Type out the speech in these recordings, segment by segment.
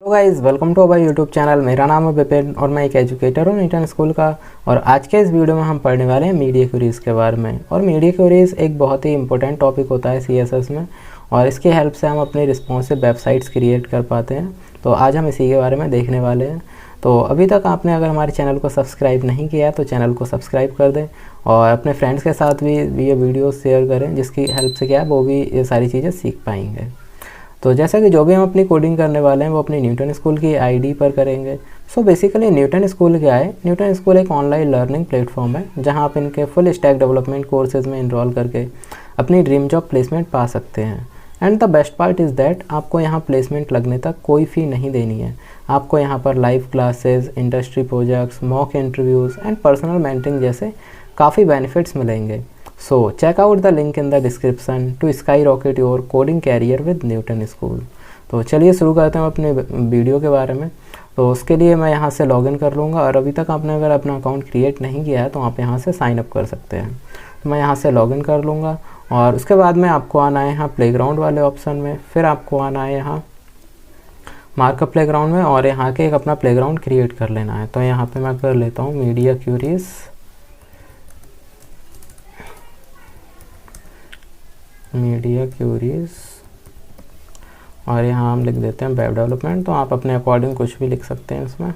तो guys welcome to our YouTube channel. मेरा नाम है विपिन और मैं एक एजुकेटर हूँ न्यूटन स्कूल का। और आज के इस वीडियो में हम पढ़ने वाले हैं मीडिया क्वेरीज़ के बारे में। और मीडिया क्वेरीज़ एक बहुत ही इंपॉर्टेंट टॉपिक होता है सीएसएस में, और इसकी हेल्प से हम अपनी रिस्पॉन्सिव वेबसाइट्स क्रिएट कर पाते हैं। तो आज हम इसी के बारे में देखने वाले हैं। तो अभी तक आपने अगर हमारे चैनल को सब्सक्राइब नहीं किया तो चैनल को सब्सक्राइब कर दें और अपने फ्रेंड्स के साथ भी ये वीडियो शेयर करें, जिसकी हेल्प से क्या है वो भी ये सारी चीज़ें सीख पाएंगे। तो जैसा कि जो भी हम अपनी कोडिंग करने वाले हैं वो अपनी न्यूटन स्कूल की आईडी पर करेंगे। सो बेसिकली न्यूटन स्कूल क्या है? न्यूटन स्कूल एक ऑनलाइन लर्निंग प्लेटफॉर्म है जहां आप इनके फुल स्टैक डेवलपमेंट कोर्सेज में इनरोल करके अपनी ड्रीम जॉब प्लेसमेंट पा सकते हैं। And the best part is that आपको यहाँ प्लेसमेंट लगने तक कोई फ़ी नहीं देनी है। आपको यहाँ पर live classes, industry projects, mock interviews and personal mentoring जैसे काफ़ी बेनिफिट्स मिलेंगे। So check out the link in the description to skyrocket your coding career with Newton School। तो चलिए शुरू करते हैं अपने वीडियो के बारे में। तो उसके लिए मैं यहाँ से लॉगिन कर लूँगा, और अभी तक आपने अगर अपना अकाउंट क्रिएट नहीं किया है तो आप यहाँ से साइन अप कर सकते हैं। तो मैं यहाँ से लॉगिन कर लूँगा, और उसके बाद में आपको आना है यहाँ प्लेग्राउंड वाले ऑप्शन में। फिर आपको आना है यहाँ मार्कअप प्लेग्राउंड में, और यहाँ के एक अपना प्लेग्राउंड क्रिएट कर लेना है। तो यहाँ पर मैं कर लेता हूँ मीडिया क्वेरीज़, और यहाँ हम लिख देते हैं वेब डेवलपमेंट। तो आप अपने अकॉर्डिंग कुछ भी लिख सकते हैं इसमें।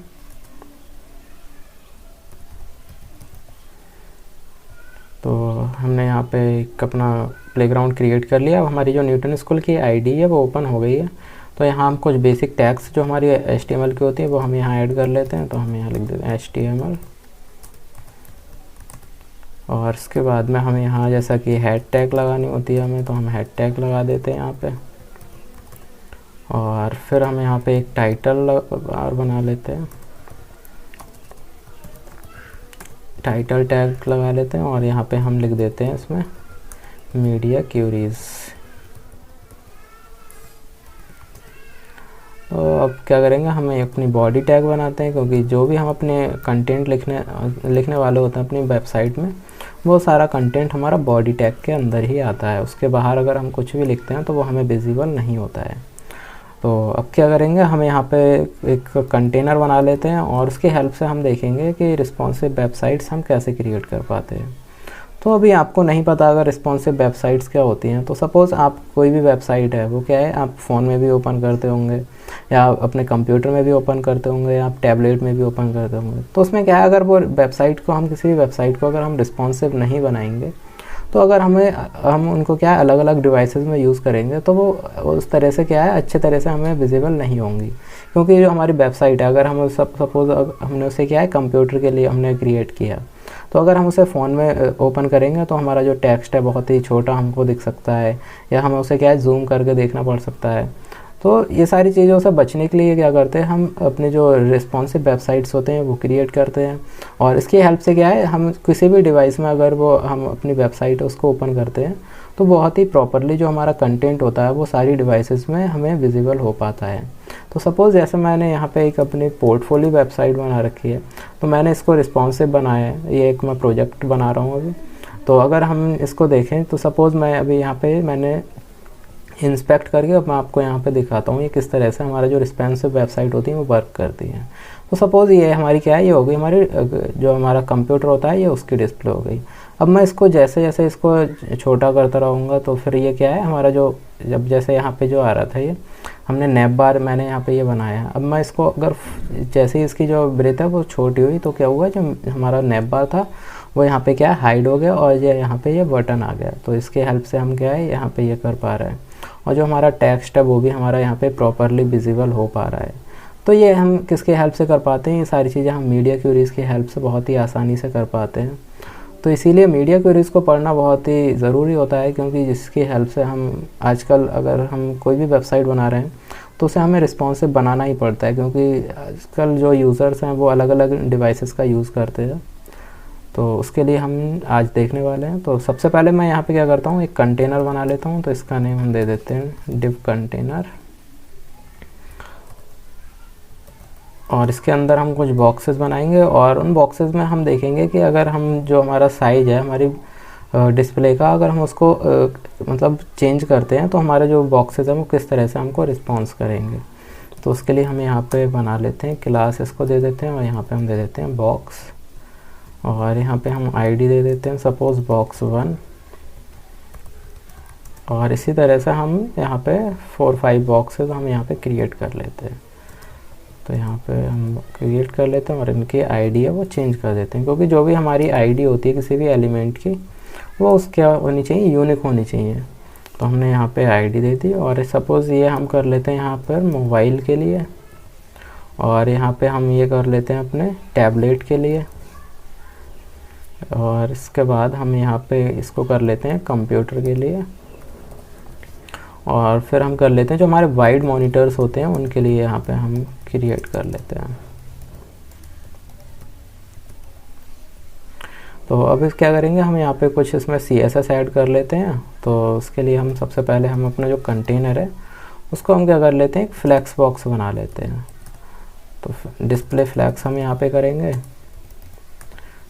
तो हमने यहाँ पे एक अपना प्लेग्राउंड क्रिएट कर लिया। अब हमारी जो न्यूटन स्कूल की आईडी है वो ओपन हो गई है। तो यहाँ हम कुछ बेसिक टैग्स जो हमारी HTML की होती है वो हम यहाँ ऐड कर लेते हैं। तो हम यहाँ लिख देते हैं HTML, और इसके बाद में हमें यहाँ जैसा कि हेड टैग लगानी होती है हमें, तो हम हेड टैग लगा देते हैं यहाँ पे। और फिर हम यहाँ पे एक टाइटल और बना लेते हैं, टाइटल टैग लगा लेते हैं, और यहाँ पे हम लिख देते हैं इसमें मीडिया क्वेरीज़। तो अब क्या करेंगे, हमें अपनी बॉडी टैग बनाते हैं, क्योंकि जो भी हम अपने कंटेंट लिखने वाले होते हैं अपनी वेबसाइट में, वो सारा कंटेंट हमारा बॉडी टैग के अंदर ही आता है। उसके बाहर अगर हम कुछ भी लिखते हैं तो वो हमें विजिबल नहीं होता है। तो अब क्या करेंगे, हम यहाँ पे एक कंटेनर बना लेते हैं, और उसकी हेल्प से हम देखेंगे कि रिस्पॉन्सिव वेबसाइट्स हम कैसे क्रिएट कर पाते हैं। तो अभी आपको नहीं पता अगर रिस्पॉन्सिव वेबसाइट्स क्या होती हैं, तो सपोज़ आप कोई भी वेबसाइट है वो क्या है, आप फ़ोन में भी ओपन करते होंगे, या अपने कंप्यूटर में भी ओपन करते होंगे, या आप टैबलेट में भी ओपन करते होंगे। तो उसमें क्या है, अगर वो वेबसाइट को हम किसी भी वेबसाइट को अगर हम रिस्पॉन्सिव नहीं बनाएंगे, तो अगर हम उनको क्या है अलग अलग डिवाइसेस में यूज़ करेंगे, तो वो उस तरह से क्या है अच्छे तरह से हमें विजिबल नहीं होंगी। क्योंकि जो हमारी वेबसाइट है, अगर हम सपोज़ हमने उसे क्या है कंप्यूटर के लिए हमने क्रिएट किया, तो अगर हम उसे फ़ोन में ओपन करेंगे तो हमारा जो टेक्स्ट है बहुत ही छोटा हमको दिख सकता है, या हमें उसे क्या है जूम करके देखना पड़ सकता है। तो ये सारी चीज़ों से बचने के लिए क्या करते हैं, हम अपने जो रिस्पॉन्सिव वेबसाइट्स होते हैं वो क्रिएट करते हैं। और इसकी हेल्प से क्या है, हम किसी भी डिवाइस में अगर वो हम अपनी वेबसाइट है उसको ओपन करते हैं, तो बहुत ही प्रॉपरली जो हमारा कंटेंट होता है वो सारी डिवाइसेस में हमें विजिबल हो पाता है। तो सपोज़ जैसे मैंने यहाँ पे एक अपनी पोर्टफोलियो वेबसाइट बना रखी है, तो मैंने इसको रिस्पॉन्सिव बनाया है। ये एक मैं प्रोजेक्ट बना रहा हूँ अभी। तो अगर हम इसको देखें तो सपोज़ मैं अभी यहाँ पे मैंने इंस्पेक्ट करके अब मैं आपको यहाँ पे दिखाता हूँ ये किस तरह से हमारा जो रिस्पॉन्सिव वेबसाइट होती है वो वर्क करती है। तो सपोज़ ये हमारी क्या है, ये हो गई हमारी जो हमारा कंप्यूटर होता है ये उसकी डिस्प्ले हो गई। अब मैं इसको जैसे जैसे इसको छोटा करता रहूँगा तो फिर ये क्या है हमारा जो जब जैसे यहाँ पे जो आ रहा था, ये हमने नैप बार मैंने यहाँ पे ये बनाया है। अब मैं इसको अगर जैसे ही इसकी जो ब्रेथ है वो छोटी हुई तो क्या हुआ, जो हमारा नैप बार था वो यहाँ पे क्या है हाइड हो गया, और ये यहाँ पे ये बटन आ गया। तो इसके हेल्प से हम क्या है यहाँ पे ये कर पा रहे हैं, और जो हमारा टेक्स्ट है वो भी हमारा यहाँ पे प्रॉपरली विजिबल हो पा रहा है। तो ये हम किसके हेल्प से कर पाते हैं, ये सारी चीज़ें हम मीडिया क्वेरीज़ की हेल्प से बहुत ही आसानी से कर पाते हैं। तो इसीलिए मीडिया क्वेरीज़ को पढ़ना बहुत ही ज़रूरी होता है, क्योंकि जिसकी हेल्प से हम आजकल अगर हम कोई भी वेबसाइट बना रहे हैं तो उसे हमें रिस्पॉन्सिव बनाना ही पड़ता है, क्योंकि आजकल जो यूज़र्स हैं वो अलग अलग डिवाइसेस का यूज़ करते हैं। तो उसके लिए हम आज देखने वाले हैं। तो सबसे पहले मैं यहाँ पे क्या करता हूँ, एक कंटेनर बना लेता हूँ। तो इसका नेम हम दे देते हैं डिव कंटेनर, और इसके अंदर हम कुछ बॉक्सेस बनाएंगे, और उन बॉक्सेस में हम देखेंगे कि अगर हम जो हमारा साइज़ है हमारी डिस्प्ले का, अगर हम उसको मतलब चेंज करते हैं तो हमारे जो बॉक्सेस हैं वो किस तरह से हमको रिस्पॉन्स करेंगे। तो उसके लिए हम यहाँ पे बना लेते हैं क्लास, इसको दे देते हैं और यहाँ पे हम दे देते हैं बॉक्स, और यहाँ पे हम आईडी दे देते हैं सपोज़ box1, और इसी तरह से हम यहाँ पे 4-5 बॉक्सेस हम यहाँ पे क्रिएट कर लेते हैं। तो यहाँ पे हम क्रिएट कर लेते हैं और इनकी आईडी है वो चेंज कर देते हैं, क्योंकि जो भी हमारी आईडी होती है किसी भी एलिमेंट की वो उसके होनी चाहिए, यूनिक होनी चाहिए। तो हमने यहाँ पे आईडी दे दी, और सपोज़ ये हम कर लेते हैं यहाँ पर मोबाइल के लिए, और यहाँ पे हम ये कर लेते हैं अपने टैबलेट के लिए, और इसके बाद हम यहाँ पे इसको कर लेते हैं कंप्यूटर के लिए, और फिर हम कर लेते हैं जो हमारे वाइड मॉनिटर्स होते हैं उनके लिए यहाँ पे हम क्रिएट कर लेते हैं। तो अब इस क्या करेंगे, हम यहाँ पे कुछ इसमें CSS ऐड कर लेते हैं। तो उसके लिए हम सबसे पहले हम अपना जो कंटेनर है उसको हम क्या कर लेते हैं, एक फ्लैक्स बॉक्स बना लेते हैं। तो डिस्प्ले फ्लैक्स हम यहाँ पे करेंगे,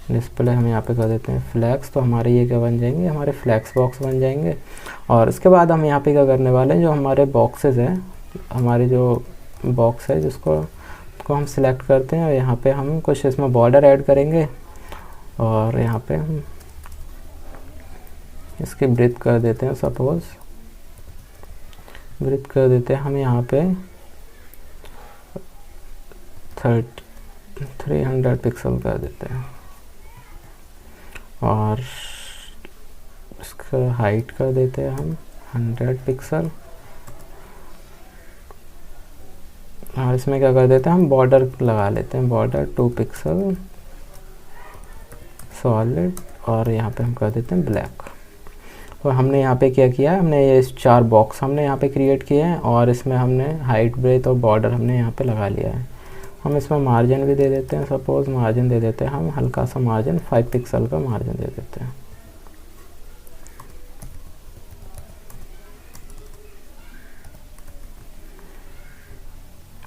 डिस्प्ले हम यहाँ पे कर देते हैं फ्लैक्स, तो हमारे ये क्या बन जाएंगे, हमारे फ्लैक्स बॉक्स बन जाएंगे। और इसके बाद हम यहाँ पे क्या करने वाले हैं, जो हमारे बॉक्सेस हैं, हमारे जो बॉक्स है जिसको हम सिलेक्ट करते हैं, और यहाँ पे हम कुछ इसमें बॉर्डर ऐड करेंगे, और यहाँ पे हम इसकी ब्रेथ कर देते हैं, सपोज़ ब्रेथ कर देते हैं हम यहाँ पे 300 पिक्सल कर देते हैं, और इसका हाइट कर देते हैं हम 100 पिक्सल, और इसमें क्या कर देते हैं, हम बॉर्डर लगा लेते हैं, बॉर्डर 2 पिक्सल सॉलिड, और यहाँ पे हम कर देते हैं ब्लैक। तो हमने यहाँ पे क्या किया है, हमने ये 4 बॉक्स हमने यहाँ पे क्रिएट किए हैं, और इसमें हमने हाइट ब्रेथ और बॉर्डर हमने यहाँ पे लगा लिया है। हम इसमें मार्जिन भी दे देते हैं, सपोज़ मार्जिन दे देते हैं हम हल्का सा मार्जिन 5 पिक्सल का मार्जिन दे देते हैं।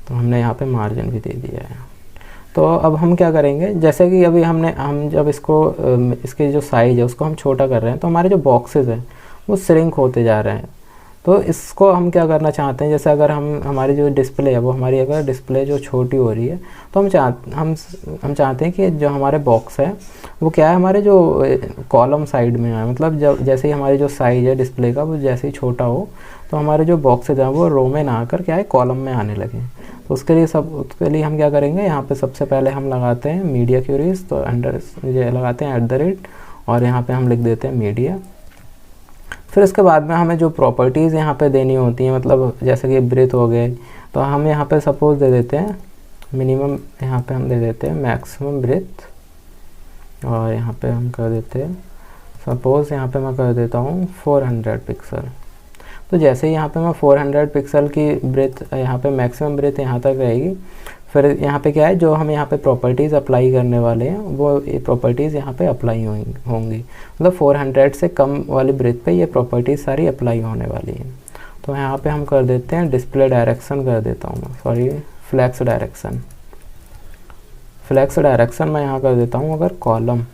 तो हमने यहाँ पे मार्जिन भी दे दिया है। तो अब हम क्या करेंगे, जैसे कि अभी हम जब इसको इसके जो साइज़ है उसको हम छोटा कर रहे हैं, तो हमारे जो बॉक्सेस हैं वो श्रिंक होते जा रहे हैं। तो इसको हम क्या करना चाहते हैं, जैसे अगर हमारी जो डिस्प्ले है वो हमारी अगर डिस्प्ले जो छोटी हो रही है, तो हम चाहते हैं कि जो हमारे बॉक्स है वो क्या है, हमारे जो कॉलम साइड में है, मतलब जब जैसे ही हमारी जो साइज़ है डिस्प्ले का वो जैसे ही छोटा हो, तो हमारे जो बॉक्सेज हैं वो रो में ना आकर क्या है, कॉलम में आने लगे। तो उसके लिए हम क्या करेंगे, यहाँ पे सबसे पहले हम लगाते हैं मीडिया क्यूरीज, तो अंडर ये लगाते हैं @ और यहाँ पे हम लिख देते हैं मीडिया। फिर उसके बाद में हमें जो प्रॉपर्टीज़ यहाँ पे देनी होती हैं, मतलब जैसे कि ब्रेथ हो गए, तो हम यहाँ पे सपोज़ दे देते हैं मिनिमम, यहाँ पे हम दे देते हैं मैक्सिमम ब्रेथ, और यहाँ पे हम कर देते हैं सपोज़ यहाँ पे मैं कर देता हूँ 400 पिक्सल। तो जैसे ही यहाँ पे मैं 400 पिक्सल की ब्रेथ, यहाँ पे मैक्सिमम ब्रेथ यहाँ तक रहेगी। फिर यहाँ पे क्या है, जो हम यहाँ पे प्रॉपर्टीज़ अप्लाई करने वाले हैं वो ये प्रॉपर्टीज़ यहाँ पे अप्लाई होंगी, मतलब 400 से कम वाली ब्रेथ पे ये प्रॉपर्टीज़ सारी अप्लाई होने वाली हैं। तो यहाँ पे हम कर देते हैं डिस्प्ले डायरेक्शन कर देता हूँ मैं, सॉरी फ्लैक्स डायरेक्शन मैं यहाँ कर देता हूँ अगर कॉलम,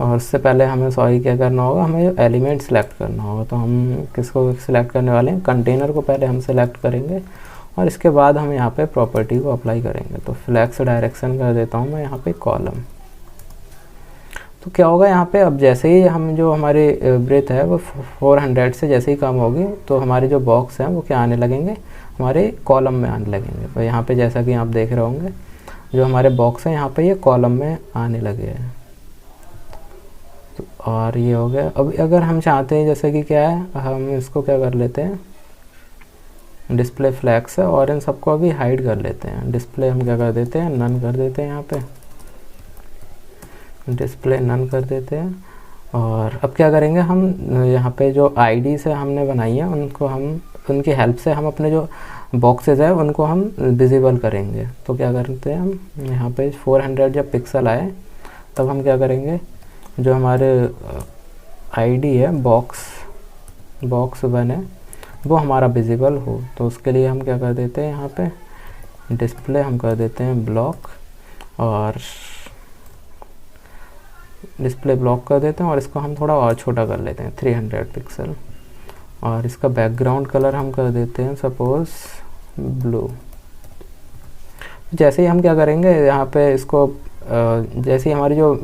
और उससे पहले हमें क्या करना होगा, हमें एलिमेंट सेलेक्ट करना होगा। तो हम किसको सिलेक्ट करने वाले हैं, कंटेनर को पहले हम सेलेक्ट करेंगे, और इसके बाद हम यहाँ पे प्रॉपर्टी को अप्लाई करेंगे। तो फ्लैक्स डायरेक्शन कर देता हूँ मैं यहाँ पे कॉलम। तो क्या होगा यहाँ पे, अब जैसे ही हम जो हमारी ब्रेथ है वो 400 से जैसे ही कम होगी, तो हमारे जो बॉक्स हैं वो क्या आने लगेंगे, हमारे कॉलम में आने लगेंगे। तो यहाँ पे जैसा कि आप देख रहे होंगे, जो हमारे बॉक्स हैं यहाँ पे ये कॉलम में आने लगे हैं। और ये हो गया। अब अगर हम चाहते हैं, जैसे कि क्या है, हम इसको क्या कर लेते हैं, डिस्प्ले फ्लैक्स है, और इन सबको अभी हाइड कर लेते हैं। डिस्प्ले हम क्या कर देते हैं, नन कर देते हैं, यहाँ पे डिस्प्ले नन कर देते हैं। और अब क्या करेंगे, हम यहाँ पे जो आईडी से हमने बनाई है उनको हम, उनकी हेल्प से हम अपने जो बॉक्सेस है उनको हम विजिबल करेंगे। तो क्या करते हैं, हम यहाँ पे 400 जब पिक्सल आए तब हम क्या करेंगे, जो हमारे आईडी है बॉक्स बने वो हमारा विजिबल हो। तो उसके लिए हम क्या कर देते हैं, यहाँ पे डिस्प्ले हम कर देते हैं ब्लॉक, और डिस्प्ले ब्लॉक कर देते हैं, और इसको हम थोड़ा और छोटा कर लेते हैं 300 पिक्सल, और इसका बैकग्राउंड कलर हम कर देते हैं सपोज़ ब्लू। जैसे ही हम क्या करेंगे यहाँ पे इसको जैसे ही हमारी जो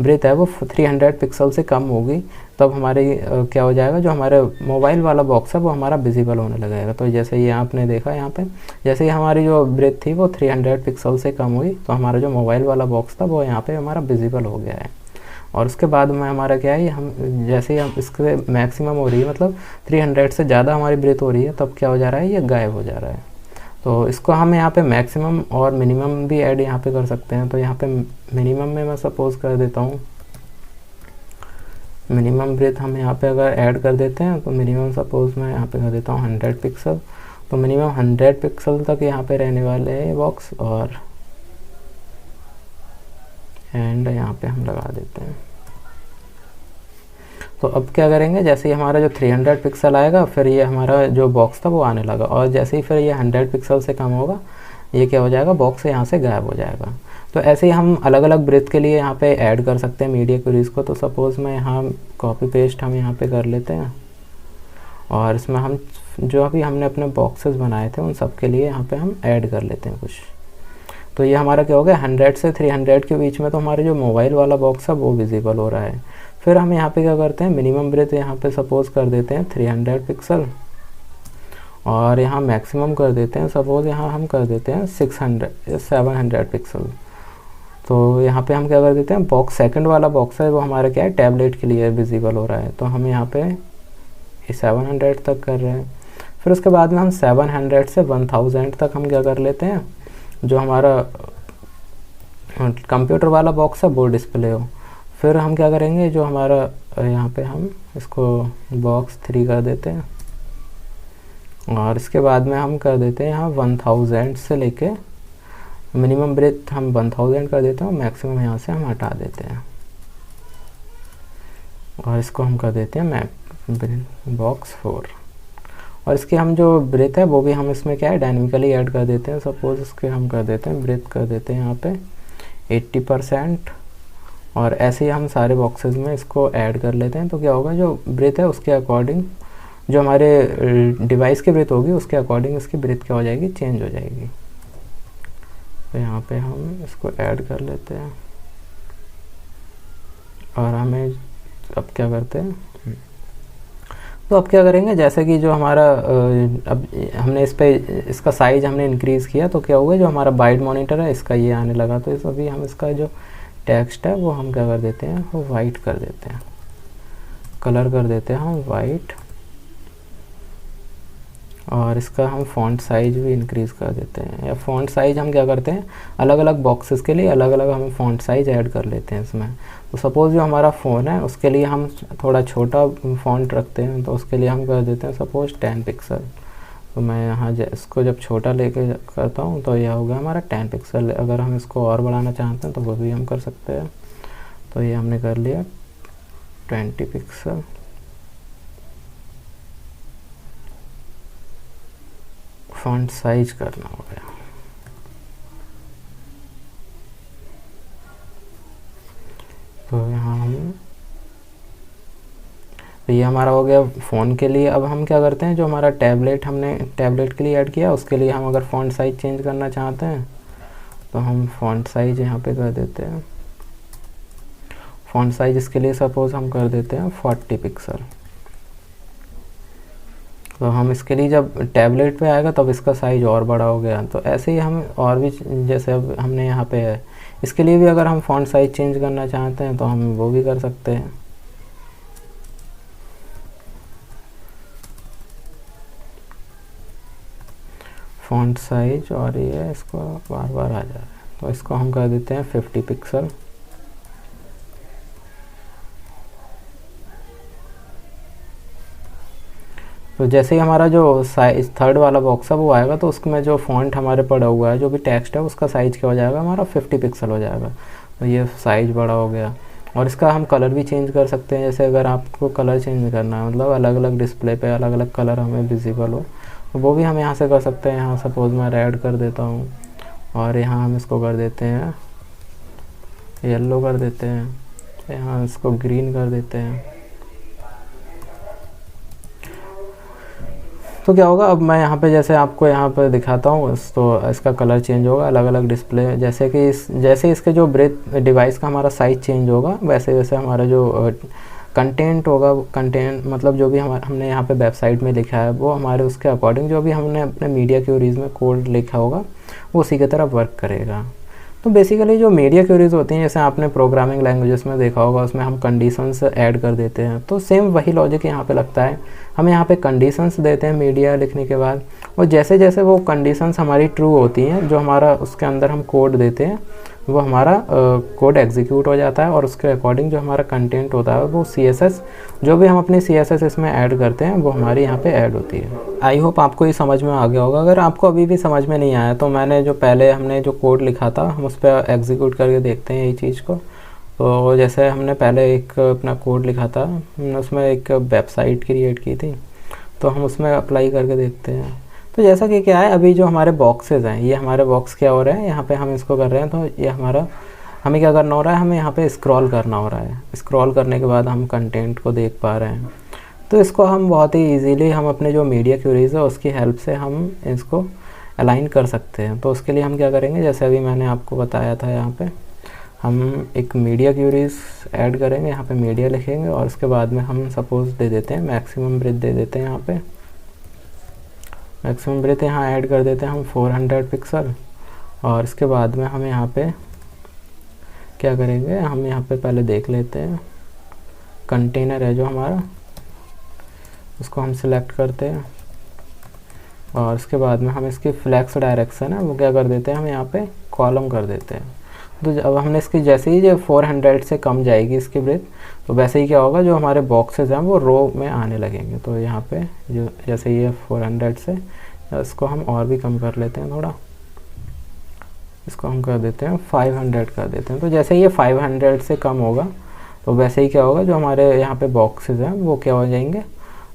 ब्रेथ है वो 300 पिक्सल से कम होगी, तब हमारी क्या हो जाएगा, जो हमारे मोबाइल वाला बॉक्स है वो हमारा विजिबल होने लगेगा। तो जैसे ये आपने देखा यहाँ पे, जैसे ही हमारी जो ब्रेथ थी वो 300 पिक्सल से कम हुई, तो हमारा जो मोबाइल वाला बॉक्स था वो यहाँ पे हमारा विजिबल हो गया है। और उसके बाद में हमारा क्या है, हम जैसे ही हम इसके मैक्सिमम हो रही है, मतलब 300 से ज़्यादा हमारी ब्रेथ हो रही है, तब क्या हो जा रहा है, ये गायब हो जा रहा है। तो इसको हम यहाँ पे मैक्सिमम और मिनिमम भी ऐड यहाँ पे कर सकते हैं। तो यहाँ पे मिनिमम में मैं सपोज़ कर देता हूँ, मिनिमम ब्रेथ हम यहाँ पे अगर ऐड कर देते हैं तो मिनिमम सपोज़ मैं यहाँ पे कर देता हूँ 100 पिक्सल। तो मिनिमम 100 पिक्सल तक यहाँ पे रहने वाले हैं ये बॉक्स, और एंड यहाँ पे हम लगा देते हैं। तो अब क्या करेंगे, जैसे ही हमारा जो 300 पिक्सल आएगा, फिर ये हमारा जो बॉक्स था वो आने लगा, और जैसे ही फिर ये 100 पिक्सल से कम होगा, ये क्या हो जाएगा, बॉक्स यहाँ से गायब हो जाएगा। तो ऐसे ही हम अलग अलग ब्रेथ के लिए यहाँ पे ऐड कर सकते हैं मीडिया क्वेरीज को। तो सपोज़ मैं यहाँ कॉपी पेस्ट हम यहाँ पे कर लेते हैं, और इसमें हम जो अभी हमने अपने बॉक्सेस बनाए थे उन सब के लिए यहाँ पे हम ऐड कर लेते हैं कुछ। तो ये हमारा क्या हो गया, 100 से 300 के बीच में तो हमारे जो मोबाइल वाला बॉक्स है वो विजिबल हो रहा है। फिर हम यहाँ पे क्या करते हैं, मिनिमम ब्रेथ यहाँ पे सपोज़ कर देते हैं 300 पिक्सल, और यहाँ मैक्सिमम कर देते हैं सपोज़ यहाँ हम कर देते हैं 700 पिक्सल। तो यहाँ पे हम क्या कर देते हैं, बॉक्स सेकंड वाला बॉक्स है वो हमारा क्या है, टैबलेट के लिए विजिबल हो रहा है, तो हम यहाँ पे 700 तक कर रहे हैं। फिर उसके बाद में हम 700 से 1000 तक हम क्या कर लेते हैं, जो हमारा कंप्यूटर वाला बॉक्स है वो डिस्प्ले हो। फिर हम क्या करेंगे, जो हमारा यहाँ पे हम इसको बॉक्स 3 कर देते हैं, और इसके बाद में हम कर देते हैं यहाँ 1000 से लेके मिनिमम ब्रेथ हम 1000 कर देते हैं, और मैक्सिमम यहाँ से हम हटा देते हैं, और इसको हम कर देते हैं बॉक्स 4। और इसके हम जो ब्रेथ है वो भी हम इसमें क्या है, डायनेमिकली ऐड कर देते हैं। सपोज़ इसके हम कर देते हैं ब्रेथ कर देते हैं यहाँ पे 80%, और ऐसे ही हम सारे बॉक्सेस में इसको ऐड कर लेते हैं। तो क्या होगा, जो ब्रेथ है उसके अकॉर्डिंग, जो हमारे डिवाइस की ब्रेथ होगी उसके अकॉर्डिंग इसकी ब्रेथ क्या हो जाएगी, चेंज हो जाएगी। तो यहाँ पे हम इसको ऐड कर लेते हैं, और हमें अब क्या करते हैं, तो अब क्या करेंगे, जैसे कि जो हमारा अब हमने इस पे इसका साइज़ हमने इंक्रीज़ किया, तो क्या हुआ, जो हमारा वाइड मॉनिटर है इसका ये आने लगा। तो इस अभी हम इसका जो टेक्स्ट है वो हम क्या कर देते हैं, वो वाइट कर देते हैं, कलर कर देते हैं हम वाइट, और इसका हम फ़ॉन्ट साइज़ भी इंक्रीज़ कर देते हैं। या फ़ॉन्ट साइज़ हम क्या करते हैं, अलग अलग बॉक्सेस के लिए अलग अलग हम फ़ॉन्ट साइज़ ऐड कर लेते हैं इसमें। तो सपोज़ जो हमारा फ़ोन है उसके लिए हम थोड़ा छोटा फ़ॉन्ट रखते हैं, तो उसके लिए हम कर देते हैं सपोज़ 10 पिक्सल। तो मैं यहाँ इसको जब छोटा लेके करता हूँ तो यह होगा हमारा 10 पिक्सल। अगर हम इसको और बढ़ाना चाहते हैं तो वो भी हम कर सकते हैं। तो ये हमने कर लिया 20 पिक्सल। फ़ॉन्ट साइज करना हो गया। तो यहाँ हम, तो ये हमारा हो गया फ़ोन के लिए। अब हम क्या करते हैं, जो हमारा टैबलेट हमने टैबलेट के लिए ऐड किया उसके लिए हम अगर फ़ॉन्ट साइज़ चेंज करना चाहते हैं तो हम फ़ॉन्ट साइज़ यहाँ पे कर देते हैं। फ़ॉन्ट साइज़ इसके लिए सपोज़ हम कर देते हैं 40 पिक्सल। तो हम इसके लिए जब टैबलेट पे आएगा तब इसका साइज़ और बड़ा हो गया। तो ऐसे ही हम और भी, जैसे अब हमने यहाँ पे है इसके लिए भी अगर हम फ़ॉन्ट साइज़ चेंज करना चाहते हैं तो हम वो भी कर सकते हैं। फ़ॉन्ट साइज और ये इसको बार बार आ जा रहा है, तो इसको हम कर देते हैं 50 पिक्सल। तो जैसे ही हमारा जो साइज थर्ड वाला बॉक्स है वो आएगा तो उसमें जो फ़ॉन्ट हमारे पड़ा हुआ है, जो भी टेक्स्ट है, उसका साइज़ क्या हो जाएगा, हमारा 50 पिक्सल हो जाएगा। तो ये साइज़ बड़ा हो गया। और इसका हम कलर भी चेंज कर सकते हैं। जैसे अगर आपको कलर चेंज करना है, मतलब अलग अलग डिस्प्ले पे अलग अलग कलर हमें विजिबल हो, तो वो भी हम यहाँ से कर सकते हैं। यहाँ सपोज़ मैं रेड कर देता हूँ और यहाँ हम इसको कर देते हैं येलो कर देते हैं, यहाँ इसको ग्रीन कर देते हैं। तो क्या होगा, अब मैं यहाँ पे जैसे आपको यहाँ पे दिखाता हूँ, तो इसका कलर चेंज होगा, अलग अलग डिस्प्ले, जैसे कि जैसे इसके जो ब्रेथ डिवाइस का हमारा साइज़ चेंज होगा, वैसे वैसे हमारा जो कंटेंट होगा, कंटेंट मतलब जो भी हमने यहाँ पे वेबसाइट में लिखा है वो हमारे उसके अकॉर्डिंग जो भी हमने अपने मीडिया क्वेरीज में कोड लिखा होगा वो उसी की तरह वर्क करेगा। तो बेसिकली जो मीडिया क्वेरीज होती हैं, जैसे आपने प्रोग्रामिंग लैंग्वेजेस में देखा होगा, उसमें हम कंडीशंस ऐड कर देते हैं, तो सेम वही लॉजिक यहाँ पे लगता है। हम यहाँ पे कंडीशंस देते हैं मीडिया लिखने के बाद, और जैसे जैसे वो कंडीशंस हमारी ट्रू होती हैं, जो हमारा उसके अंदर हम कोड देते हैं वो हमारा कोड एग्जीक्यूट हो जाता है, और उसके अकॉर्डिंग जो हमारा कंटेंट होता है वो CSS, जो भी हम अपनी CSS इसमें ऐड करते हैं वो हमारी यहाँ पे ऐड होती है। आई होप आपको ये समझ में आ गया होगा। अगर आपको अभी भी समझ में नहीं आया तो मैंने जो पहले हमने जो कोड लिखा था हम उस पर एग्जीक्यूट करके देखते हैं यही चीज़ को। तो जैसे हमने पहले एक अपना कोड लिखा था, हमने उसमें एक वेबसाइट क्रिएट की थी, तो हम उसमें अप्लाई करके देखते हैं। तो जैसा कि क्या है, अभी जो हमारे बॉक्सेस हैं, ये हमारे बॉक्स क्या हो रहे हैं, यहाँ पे हम इसको कर रहे हैं, तो ये हमारा हमें क्या करना हो रहा है, हमें यहाँ पे स्क्रॉल करना हो रहा है। स्क्रॉल करने के बाद हम कंटेंट को देख पा रहे हैं। तो इसको हम बहुत ही इजीली हम अपने जो मीडिया क्वेरीज है उसकी हेल्प से हम इसको अलाइन कर सकते हैं। तो उसके लिए हम क्या करेंगे, जैसे अभी मैंने आपको बताया था, यहाँ पे हम एक मीडिया क्वेरीज ऐड करेंगे, यहाँ पे मीडिया लिखेंगे, और उसके बाद में हम सपोज दे देते हैं मैक्सिमम ब्रेथ दे देते हैं। यहाँ पे मैक्सिमम ब्रेथ यहाँ ऐड कर देते हैं हम 400 पिक्सल। और इसके बाद में हम यहाँ पे क्या करेंगे, हम यहाँ पे पहले देख लेते हैं कंटेनर है जो हमारा, उसको हम सिलेक्ट करते हैं, और उसके बाद में हम इसकी फ्लैक्स डायरेक्शन है वो क्या कर देते हैं, हम यहाँ पे कॉलम कर देते हैं। तो अब हमने इसकी जैसे ही जो 400 से कम जाएगी इसकी ब्रेथ, तो वैसे ही क्या होगा, जो हमारे बॉक्सेस हैं वो रो में आने लगेंगे। तो यहाँ पे जो जैसे ये 400 से, इसको हम और भी कम कर लेते हैं थोड़ा, इसको हम कर देते हैं 500 कर देते हैं। तो जैसे ये 500 से कम होगा तो वैसे ही क्या होगा, जो हमारे यहाँ पे बॉक्सेस हैं वो क्या हो जाएंगे,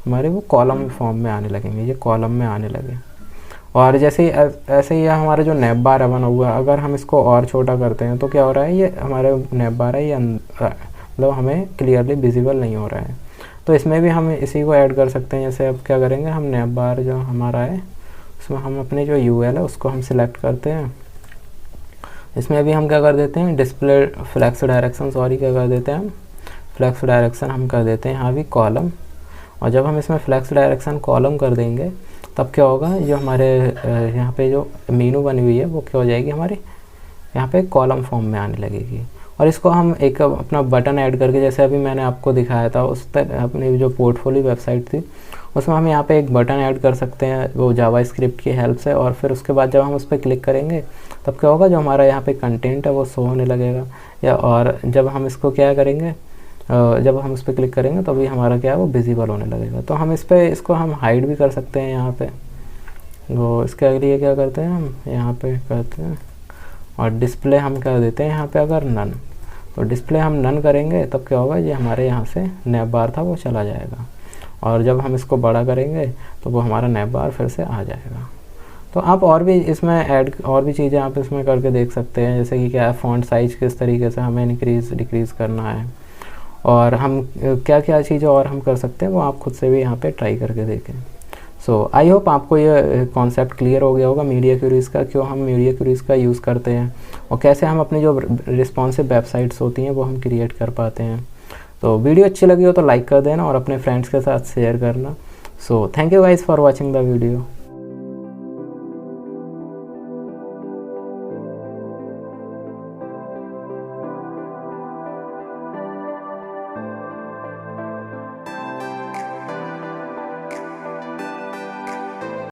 हमारे वो कॉलम फॉर्म में आने लगेंगे, ये कॉलम में आने लगे। और जैसे ऐसे ही हमारा जो नैप बार है बना हुआ है, अगर हम इसको और छोटा करते हैं तो क्या हो रहा है, ये हमारे नैप बार है ये मतलब हमें क्लियरली विजिबल नहीं हो रहा है। तो इसमें भी हम इसी को ऐड कर सकते हैं। जैसे अब क्या करेंगे, हम नैप बार जो हमारा है उसमें हम अपने जो UL है उसको हम सिलेक्ट करते हैं। इसमें भी हम क्या कर देते हैं, डिस्प्ले फ्लैक्स डायरेक्शन, सॉरी क्या कर देते हैं हम, फ्लैक्स डायरेक्शन हम कर देते हैं यहाँ भी कॉलम। और जब हम इसमें फ्लैक्स डायरेक्शन कॉलम कर देंगे तब क्या होगा, जो हमारे यहाँ पे जो मेनू बनी हुई है वो क्या हो जाएगी, हमारी यहाँ पे कॉलम फॉर्म में आने लगेगी। और इसको हम एक अपना बटन ऐड करके, जैसे अभी मैंने आपको दिखाया था उस तक अपनी जो पोर्टफोलियो वेबसाइट थी उसमें हम यहाँ पे एक बटन ऐड कर सकते हैं वो जावास्क्रिप्ट की हेल्प से। और फिर उसके बाद जब हम उस पर क्लिक करेंगे तब क्या होगा, जो हमारा यहाँ पे कंटेंट है वो शो होने लगेगा। या और जब हम इसको क्या करेंगे, जब हम उस पर क्लिक करेंगे तभी हमारा क्या है वो विजिबल होने लगेगा। तो हम इसको हम हाइड भी कर सकते हैं यहाँ पे। तो इसके लिए क्या करते हैं, हम यहाँ पे करते हैं और डिस्प्ले हम कर देते हैं यहाँ पे अगर नन, तो डिस्प्ले हम नन करेंगे तब क्या होगा, ये हमारे यहाँ से नैप बार था वो चला जाएगा। और जब हम इसको बड़ा करेंगे तो वो हमारा नैप बार फिर से आ जाएगा। तो आप और भी इसमें ऐड और भी चीज़ें आप इसमें करके देख सकते हैं, जैसे कि क्या है फ़ॉन्ट साइज़ किस तरीके से हमें इंक्रीज़ डिक्रीज़ करना है, और हम क्या क्या चीज़ें और हम कर सकते हैं वो आप खुद से भी यहाँ पे ट्राई करके देखें। सो आई होप आपको ये कॉन्सेप्ट क्लियर हो गया होगा मीडिया क्वेरीज़ का, क्यों हम मीडिया क्वेरीज़ का यूज़ करते हैं और कैसे हम अपनी जो रिस्पॉन्सिव वेबसाइट्स होती हैं वो हम क्रिएट कर पाते हैं। तो वीडियो अच्छी लगी हो तो लाइक कर देना और अपने फ्रेंड्स के साथ शेयर करना। So thank you guys for watching the video.